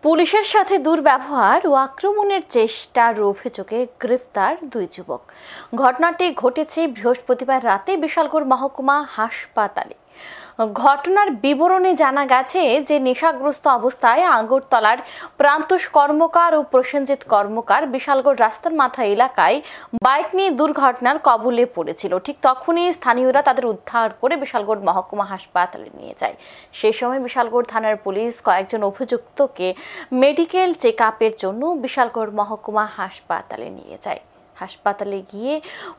পুলিশের সাথে দুর্ব্যবহার ও আক্রমণের চেষ্টার অভিযোগে গ্রেফতার দুই যুবক। ঘটনাটি ঘটেছে বৃহস্পতিবার রাতে বিশালগড় মহকুমা হাসপাতালে। ঘটনার বিবরণে জানা গেছে যে নেশাগ্রস্ত অবস্থায় আগরতলার প্রান্তোষ কর্মকার ও প্রসেনজিৎ কর্মকার বিশালগড় রাস্তার মাথা এলাকায় বাইক নিয়ে দুর্ঘটনার কবলে পড়েছিল। ঠিক তখনই স্থানীয়রা তাদের উদ্ধার করে বিশালগড় মহকুমা হাসপাতালে নিয়ে যায়। সেই সময় বিশালগড় থানার পুলিশ কয়েকজন অভিযুক্তকে মেডিকেল চেক আপের জন্য বিশালগড় মহকুমা হাসপাতালে নিয়ে যায়। হাসপাতালে গিয়ে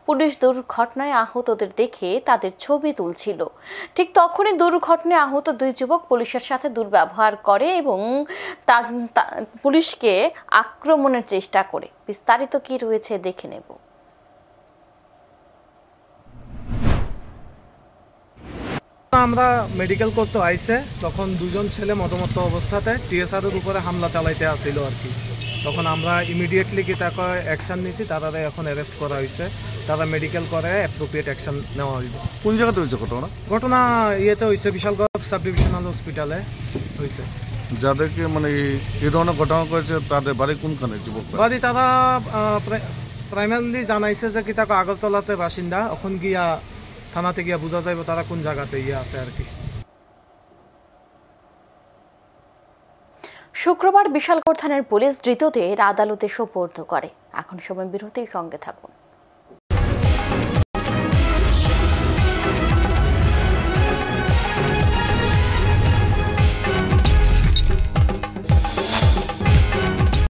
পুলিশ দুর্ঘটনায় আহতদের দেখে তাদের ছবি তুলছিল। ঠিক তখনই দুর্ঘটনায় আহত দুই যুবক পুলিশের সাথে দুর্ব্যবহার করে এবং পুলিশকে আক্রমণের চেষ্টা করে। বিস্তারিত কি রয়েছে দেখে নেব। আমরা মেডিকেল করতে আইছে, তখন দুজন ছেলে মদমত্ত অবস্থাতে টিএসআর এর উপরে হামলা চালাইতে আসিল আর কি। তখন আমরা ইমিডিয়েটলি কি তাকে অ্যাকশন নিছি, তারা এখন অ্যারেস্ট করা হয়েছে। তারা মেডিকেল করে অ্যাপ্রোপ্রিয়েট অ্যাকশন নেওয়া হইব। কোন জায়গাতে হয়েছে ঘটনা ইয়েতে হয়েছে, বিশালগড় সাব ডিভিশনাল হসপিটালে হয়েছে। যাদেরকে মানে এই ধরনের ঘটনা করেছে তাদের বাড়ি কোনখানে? যুবক বাড়ি তারা প্রাইমারিলি জানাইছে যে কি তাকে আগরতলাতে বাসিন্দা। এখন গিয়া থানাতে গিয়া বোঝা যাইব তারা কোন জায়গাতে আছে আর কি। শুক্রবার বিশালগড় থানার পুলিশ ধৃতদের আদালতে সোপর্দ করে। এখন সময় বিরতির সঙ্গে থাকুন।